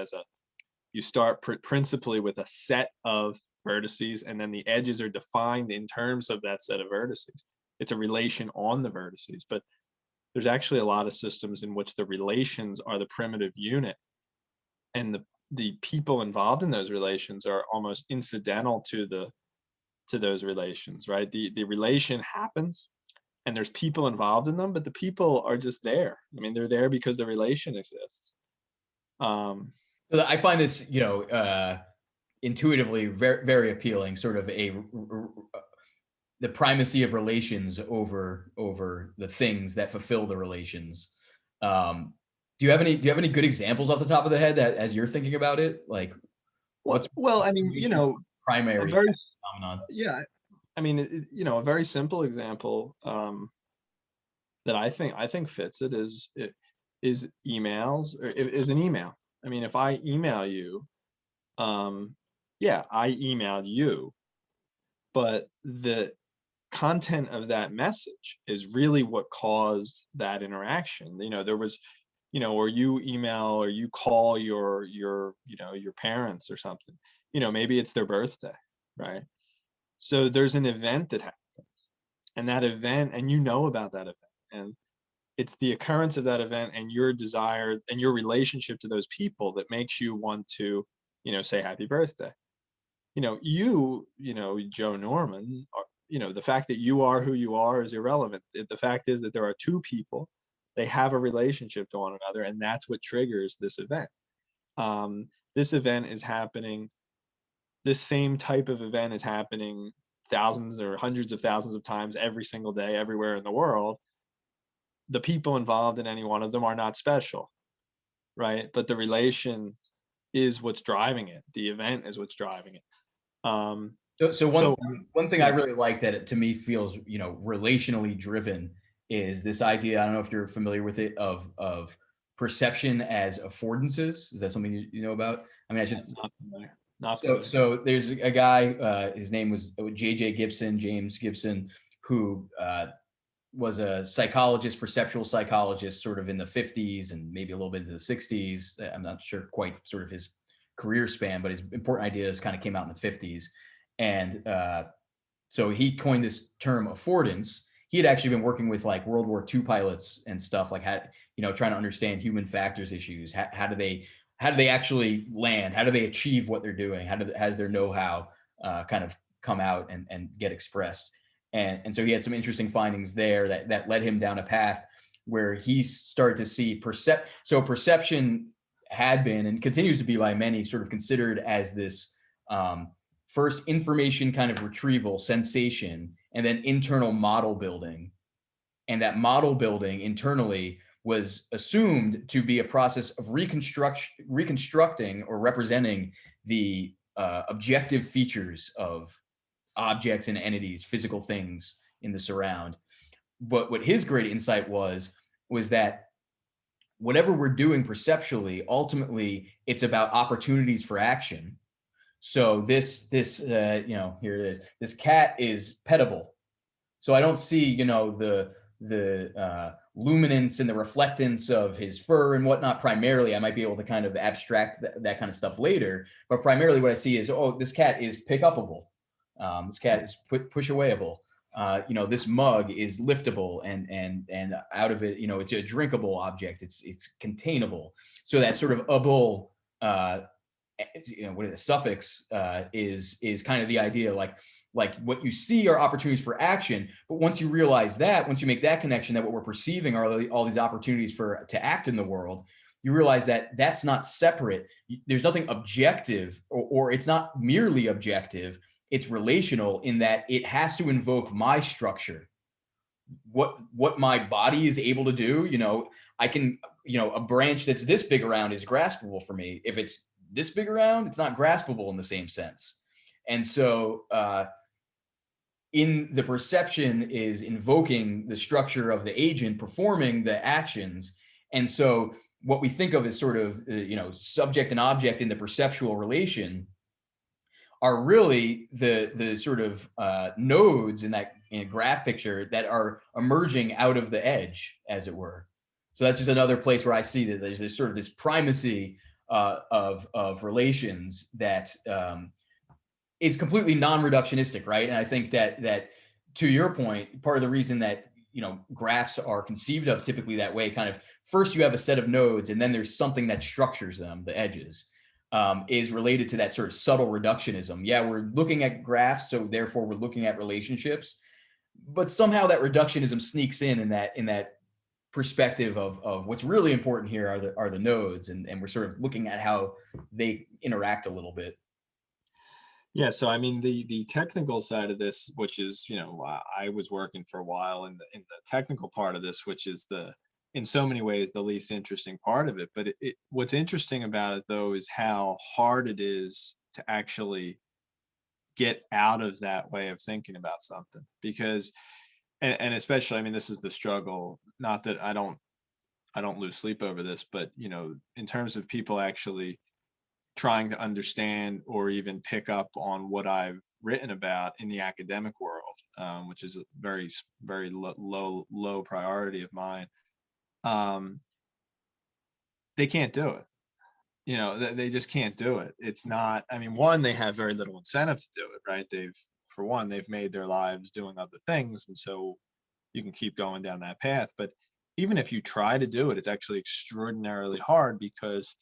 you start principally with a set of vertices, and then the edges are defined in terms of that set of vertices. It's a relation on the vertices, but there's actually a lot of systems in which the relations are the primitive unit, and the people involved in those relations are almost incidental to those relations, right? The relation happens and there's people involved in them, but the people are just there. I mean, they're there because the relation exists. I find this, intuitively very, very appealing, sort of the primacy of relations over the things that fulfill the relations. Do you have any good examples off the top of the head that, as you're thinking about it, like well, I mean, primary very, phenomenon? yeah, I mean, a very simple example that I think fits it is emails, or is an email. I mean, if I email you, yeah, I emailed you, but the content of that message is really what caused that interaction. There was, or you email or you call your parents or something. Maybe it's their birthday, right? So there's an event that happened, and that event, and about that event, and it's the occurrence of that event and your desire and your relationship to those people that makes you want to, say happy birthday. Joe Norman, the fact that you are who you are is irrelevant. The fact is that there are two people, they have a relationship to one another, and that's what triggers this event. This event is happening, this same type of event is happening thousands or hundreds of thousands of times every single day, everywhere in the world. The people involved in any one of them are not special, right? But the relation is what's driving it. The event is what's driving it. So one thing I really like that it, to me, feels, relationally driven is this idea. I don't know if you're familiar with it, of perception as affordances. Is that something you know about? I mean, I should. Not familiar. So there's a guy. His name was James Gibson, who was a psychologist, perceptual psychologist, sort of in the 50s and maybe a little bit into the 60s. I'm not sure quite sort of his career span, but his important ideas kind of came out in the 50s. And so he coined this term affordance. He had actually been working with like World War II pilots and stuff, like how, trying to understand human factors issues. How do they actually land? How do they achieve what they're doing? Has their know-how kind of come out and get expressed? And so he had some interesting findings there that led him down a path where he started to see perception had been and continues to be by many sort of considered as this first information kind of retrieval sensation, and then internal model building. And that model building internally was assumed to be a process of reconstructing or representing the objective features of objects and entities, physical things in the surround. But what his great insight was that whatever we're doing perceptually, ultimately, it's about opportunities for action. So here it is. This cat is petable. So I don't see, the luminance and the reflectance of his fur and whatnot. Primarily, I might be able to kind of abstract that kind of stuff later. But primarily, what I see is, oh, this cat is pick upable. This cat is push awayable. This mug is liftable and out of it, it's a drinkable object. It's containable. So that sort of able, what is the suffix is kind of the idea, like what you see are opportunities for action. But once you realize that, once you make that connection, that what we're perceiving are all these opportunities to act in the world, you realize that that's not separate. There's nothing objective, or it's not merely objective. It's relational in that it has to invoke my structure, what my body is able to do. I can, a branch that's this big around is graspable for me. If it's this big around, it's not graspable in the same sense. And so in the perception is invoking the structure of the agent performing the actions. And so what we think of as sort of, subject and object in the perceptual relation are really the sort of nodes in that graph picture that are emerging out of the edge, as it were. So that's just another place where I see that there's this sort of this primacy of relations that is completely non-reductionistic, right? And I think that to your point, part of the reason that graphs are conceived of typically that way, kind of first you have a set of nodes, and then there's something that structures them, the edges, is related to that sort of subtle reductionism. Yeah, we're looking at graphs, so therefore we're looking at relationships, but somehow that reductionism sneaks in that perspective of what's really important here are the nodes, and we're sort of looking at how they interact a little bit. Yeah, so I mean the technical side of this, which is, I was working for a while in the technical part of this, which is in so many ways the least interesting part of it. But what's interesting about it though is how hard it is to actually get out of that way of thinking about something, because and especially, I mean, this is the struggle, not that I don't lose sleep over this, but in terms of people actually trying to understand or even pick up on what I've written about in the academic world, which is a very, very low priority of mine. They can't do it. They just can't do it. It's not, I mean, one, they have very little incentive to do it, right? They've made their lives doing other things. And so you can keep going down that path. But even if you try to do it, it's actually extraordinarily hard, because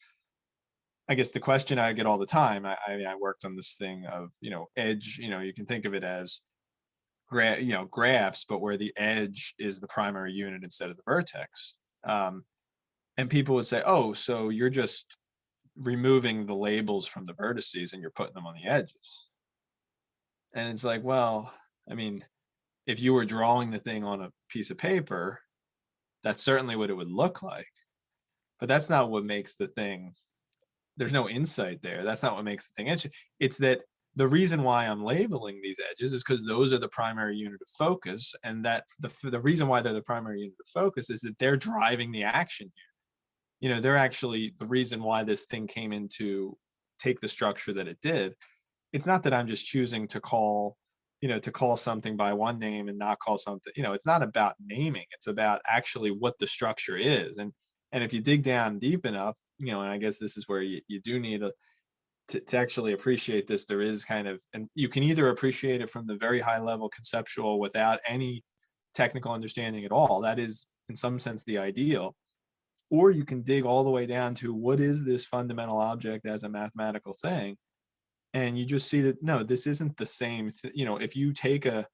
I guess the question I get all the time, I worked on this thing of, edge, you can think of it as graphs, but where the edge is the primary unit instead of the vertex. And people would say, oh, so you're just removing the labels from the vertices and you're putting them on the edges. And it's like, well, I mean, if you were drawing the thing on a piece of paper, that's certainly what it would look like. But that's not what makes the thing. There's no insight there. That's not what makes the thing interesting. It's that the reason why I'm labeling these edges is because those are the primary unit of focus, and that the reason why they're the primary unit of focus is that they're driving the action here. They're actually the reason why this thing came into take the structure that it did. It's not that I'm just choosing to call to call something by one name and not call something, it's not about naming, it's about actually what the structure is. And if you dig down deep enough, and I guess this is where you do need to actually appreciate this, there is kind of, and you can either appreciate it from the very high level conceptual without any technical understanding at all. That is in some sense the ideal. Or you can dig all the way down to what is this fundamental object as a mathematical thing, and you just see that no, this isn't the same if you take a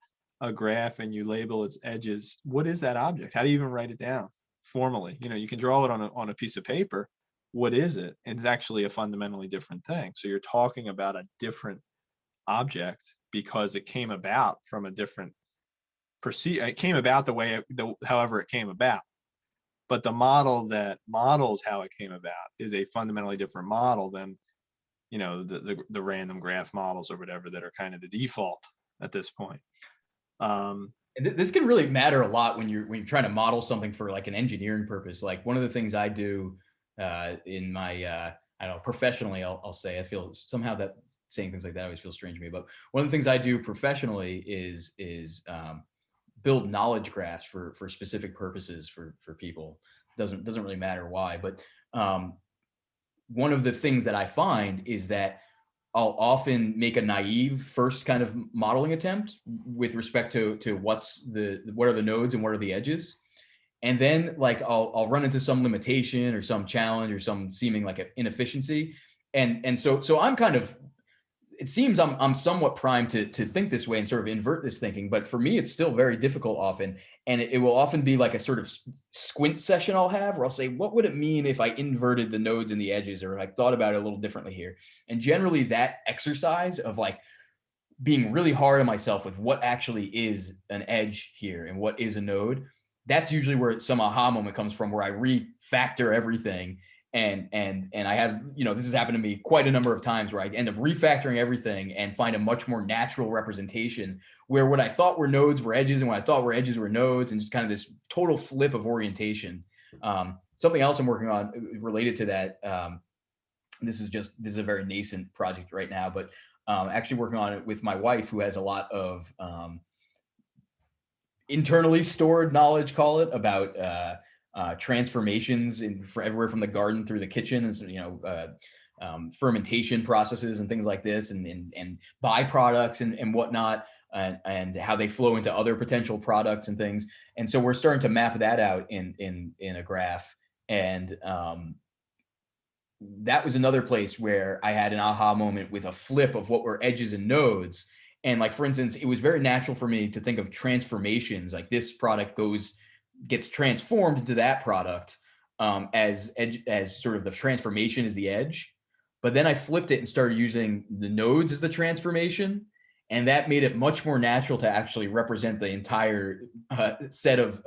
graph and you label its edges, what is that object? How do you even write it down formally? You can draw it on a piece of paper. What is it? It's actually a fundamentally different thing. So you're talking about a different object because it came about from a different it came about the way however it came about. But the model that models how it came about is a fundamentally different model than the random graph models or whatever that are kind of the default at this point. And this can really matter a lot when you're trying to model something for like an engineering purpose. Like one of the things I do in my I don't know, professionally, I'll say, I feel somehow that saying things like that always feels strange to me. But one of the things I do professionally is build knowledge graphs for specific purposes for people. Doesn't really matter why, but one of the things that I find is that I'll often make a naive first kind of modeling attempt with respect to what are the nodes and what are the edges. And then like I'll run into some limitation or some challenge or some seeming like an inefficiency. And so I'm kind of, it seems I'm somewhat primed to think this way and sort of invert this thinking, but for me, it's still very difficult often. And it will often be like a sort of squint session I'll have where I'll say, what would it mean if I inverted the nodes and the edges, or I thought about it a little differently here? And generally that exercise of like being really hard on myself with what actually is an edge here and what is a node, that's usually where some aha moment comes from, where I refactor everything. And I have, this has happened to me quite a number of times where I end up refactoring everything and find a much more natural representation where what I thought were nodes were edges and what I thought were edges were nodes, and just kind of this total flip of orientation. Something else I'm working on related to that. This is a very nascent project right now, but actually working on it with my wife, who has a lot of internally stored knowledge, call it, about transformations for everywhere from the garden through the kitchen, and fermentation processes and things like this, and byproducts and whatnot, and how they flow into other potential products and things. And so we're starting to map that out in a graph. And that was another place where I had an aha moment with a flip of what were edges and nodes. And like, for instance, it was very natural for me to think of transformations, like this product gets transformed into that product as sort of the transformation is the edge. But then I flipped it and started using the nodes as the transformation. And that made it much more natural to actually represent the entire set of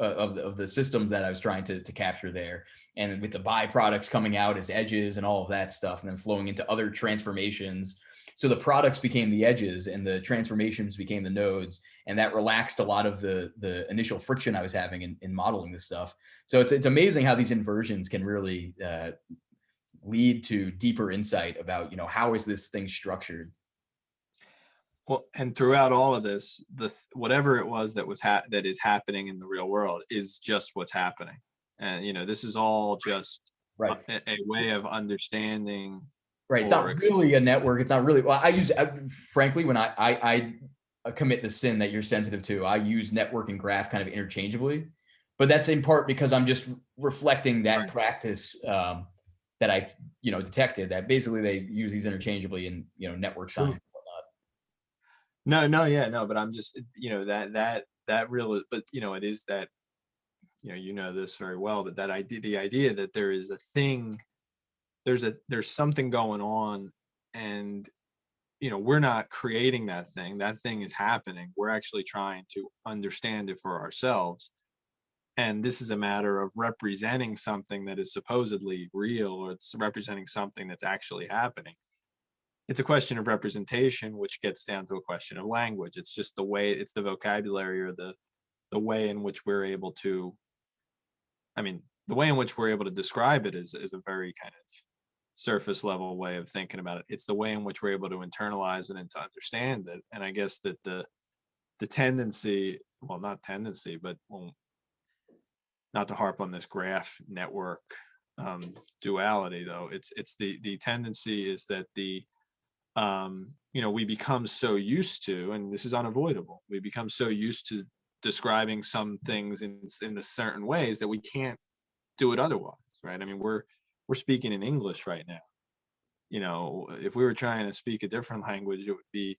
the systems that I was trying to capture there. And with the byproducts coming out as edges and all of that stuff, and then flowing into other transformations. So the products became the edges and the transformations became the nodes. And that relaxed a lot of the initial friction I was having in modeling this stuff. So it's amazing how these inversions can really lead to deeper insight about, how is this thing structured? Well, and throughout all of this, whatever it was that that is happening in the real world is just what's happening. And this is all just Right. a way of understanding. Right. It's not really a network. It's not really, well, frankly, when I commit the sin that you're sensitive to, I use network and graph kind of interchangeably, but that's in part because I'm just reflecting that Right. practice that I, detected, that basically they use these interchangeably in, network science. No, yeah, no, but I'm just, that real, but it is that, this very well, but that idea, the idea that there is a thing, there's something going on, and, we're not creating that thing is happening. We're actually trying to understand it for ourselves. And this is a matter of representing something that is supposedly real, or it's representing something that's actually happening. It's a question of representation, which gets down to a question of language. It's just it's the vocabulary, or the way in which we're able to, the way in which we're able to describe it is a very kind of surface level way of thinking about it. It's the way in which we're able to internalize it and to understand it. And I guess that the tendency, well, not tendency, but well, not to harp on this graph network duality though. It's the tendency is that we become so used to, and this is unavoidable. We become so used to describing some things in the certain ways that we can't do it otherwise, right? I mean, we're speaking in English right now. If we were trying to speak a different language, it would be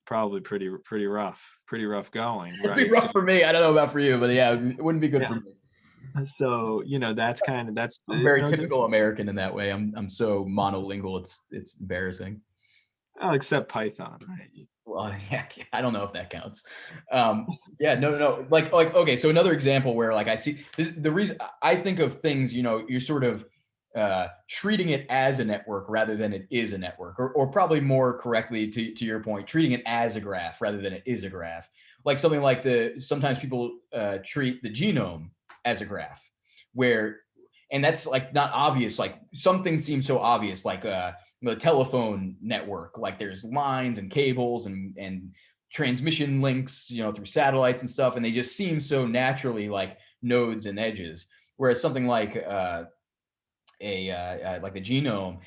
probably pretty rough going, It'd be right? So rough for me. I don't know about for you, but yeah, it wouldn't be good yeah, for me. so that's I'm it's very no typical different. American in that way. I'm so monolingual. It's embarrassing. Oh, except Python, right? Well, yeah, I don't know if that counts. Yeah, no. Like, okay. So another example where like I see this, the reason I think of things, you're sort of treating it as a network rather than it is a network, or probably more correctly to your point, treating it as a graph rather than it is a graph. Like something like sometimes people treat the genome as a graph, where, and that's like not obvious. Like some things seem so obvious, like the telephone network, like there's lines and cables and transmission links, through satellites and stuff, and they just seem so naturally like nodes and edges. Whereas something like like the genome,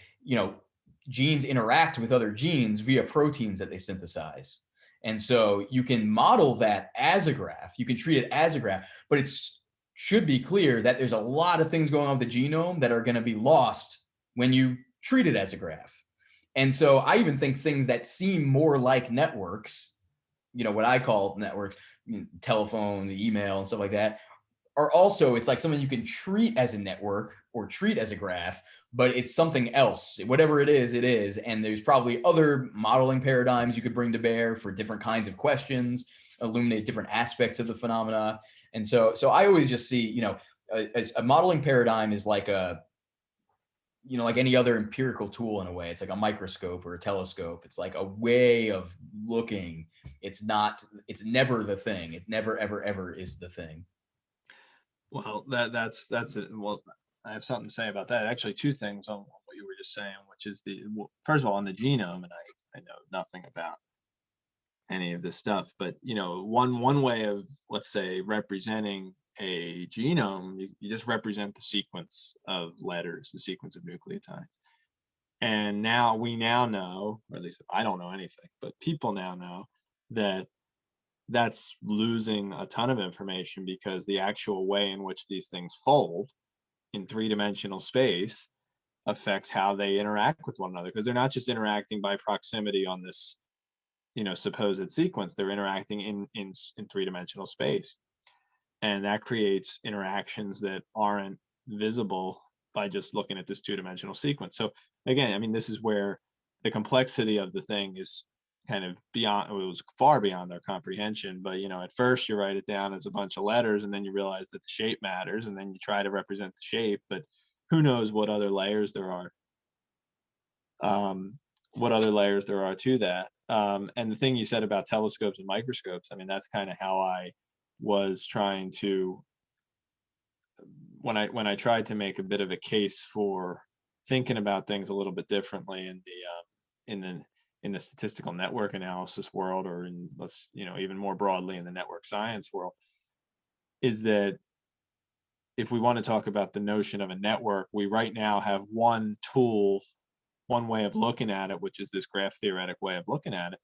genes interact with other genes via proteins that they synthesize. And so you can model that as a graph, you can treat it as a graph, but it should be clear that there's a lot of things going on with the genome that are going to be lost when you treat it as a graph. And so I even think things that seem more like networks, what I call networks, telephone, the email, and stuff like that, are also, it's like something you can treat as a network or treat as a graph, but it's something else. Whatever it is, it is. And there's probably other modeling paradigms you could bring to bear for different kinds of questions, illuminate different aspects of the phenomena. And so I always just see, a modeling paradigm is like like any other empirical tool in a way. It's like a microscope or a telescope. It's like a way of looking. It's never the thing. It never, ever, ever is the thing. Well, that's it. Well, I have something to say about that. Actually, two things on what you were just saying, which is first of all, on the genome, and I know nothing about any of this stuff, but one way of, let's say, representing a genome, you just represent the sequence of letters, the sequence of nucleotides. And now we now know, or at least I don't know anything, but people now know that that's losing a ton of information, because the actual way in which these things fold in three-dimensional space affects how they interact with one another, because they're not just interacting by proximity on this supposed sequence. They're interacting in three-dimensional space, and that creates interactions that aren't visible by just looking at this two-dimensional sequence. So again, I mean, this is where the complexity of the thing is kind of beyond, it was far beyond their comprehension. But at first you write it down as a bunch of letters, and then you realize that the shape matters, and then you try to represent the shape, but who knows what other layers there are, to that. And the thing you said about telescopes and microscopes, I mean, that's kind of how I was trying to, when I tried to make a bit of a case for thinking about things a little bit differently in the statistical network analysis world, or in, let's even more broadly in the network science world, is that if we want to talk about the notion of a network, we right now have one tool, one way of looking at it, which is this graph theoretic way of looking at it.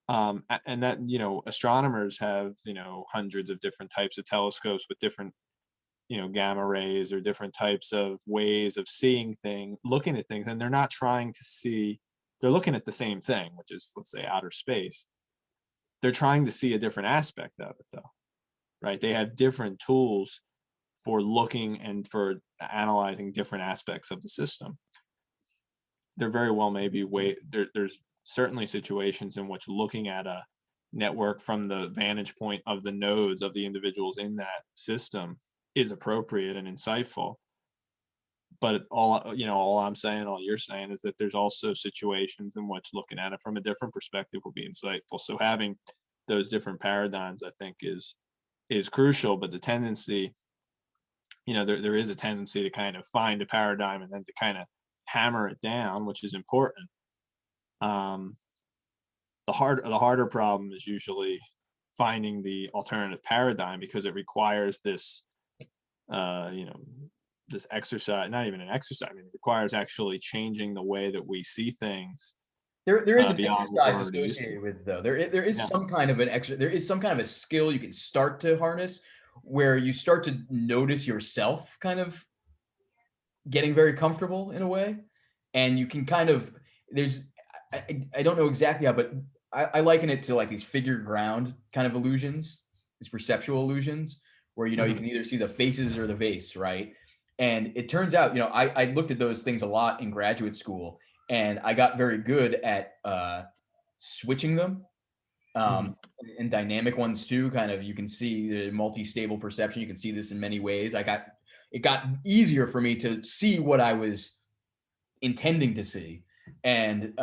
And that, astronomers have, hundreds of different types of telescopes with different, gamma rays, or different types of ways of seeing things, looking at things, and they're not trying to see, they're looking at the same thing, which is, let's say, outer space. They're trying to see a different aspect of it, though, right? They have different tools for looking and for analyzing different aspects of the system. There very well may be there's certainly situations in which looking at a network from the vantage point of the nodes of the individuals in that system is appropriate and insightful. But all I'm saying, all you're saying, is that there's also situations in which looking at it from a different perspective will be insightful. So having those different paradigms, I think, is crucial. But the tendency, there is a tendency to kind of find a paradigm and then to kind of hammer it down, which is important. The harder problem is usually finding the alternative paradigm, because it requires this, you know, this exercise, not even an exercise. I mean, it requires actually changing the way that we see things There is an beyond what we're exercise already used to. associated with it, though. There is Yeah. some kind of there is some kind of a skill you can start to harness where you start to notice yourself kind of getting very comfortable in a way, and you can kind of there's I don't know exactly how, but I liken it to like these figure ground kind of illusions, these perceptual illusions, where you know you Mhm. can either see the faces or the vase, right? And it turns out, you know, I looked at those things a lot in graduate school, and I got very good at switching them. Mhm. And dynamic ones too. Kind of, you can see the multi-stable perception. You can see this in many ways. It got easier for me to see what I was intending to see, and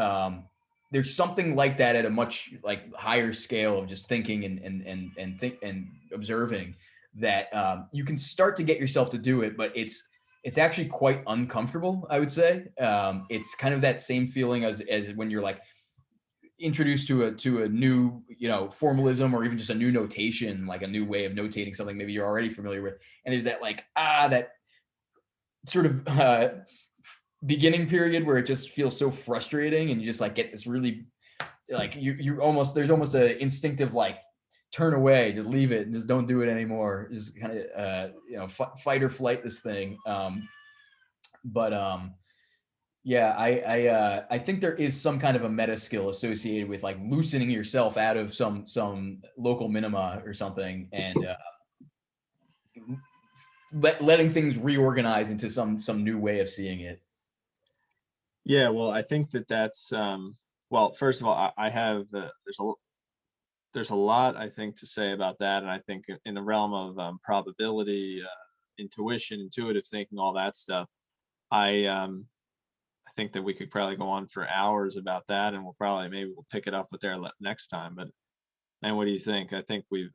there's something like that at a much like higher scale of just thinking and think and observing that you can start to get yourself to do it, but it's actually quite uncomfortable. I would say it's kind of that same feeling as when you're like introduced to a new, you know, formalism or even just a new notation, like a new way of notating something maybe you're already familiar with, and there's that like that sort of beginning period where it just feels so frustrating, and you just like get this really like you almost there's almost a instinctive like turn away, just leave it and just don't do it anymore, just kind of you know, fight or flight this thing. But yeah, I think there is some kind of a meta skill associated with like loosening yourself out of some local minima or something, and letting things reorganize into some new way of seeing it. Yeah, well, I think that that's well, first of all, I have there's a lot I think to say about that, and I think in the realm of probability, intuition, intuitive thinking, all that stuff. I think that we could probably go on for hours about that, and maybe we'll pick it up with there next time. But man, what do you think? I think we've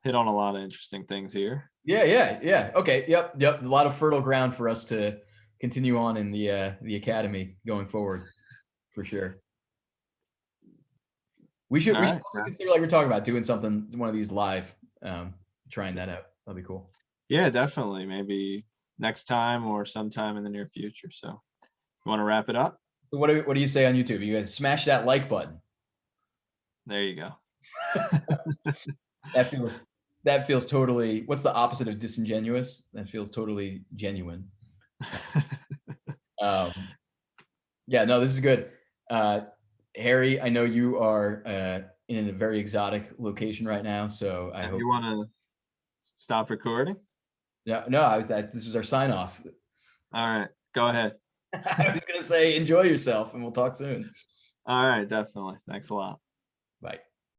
hit on a lot of interesting things here. Yeah. Okay. Yep. A lot of fertile ground for us to continue on in the academy going forward, for sure. All We should right. also consider, like we're talking about, doing something, one of these live, trying that out. That'd be cool. Yeah, definitely. Maybe next time or sometime in the near future. So, you want to wrap it up? So what do you say on YouTube? You guys smash that like button. There you go. That feels that feels totally. What's the opposite of disingenuous? That feels totally genuine. Um, yeah, no, this is good. Harry, I know you are in a very exotic location right now, so I hope. You want to stop recording? No, I was that. This was our sign off. All right. Go ahead. I was gonna say enjoy yourself, and we'll talk soon. All right. Definitely. Thanks a lot.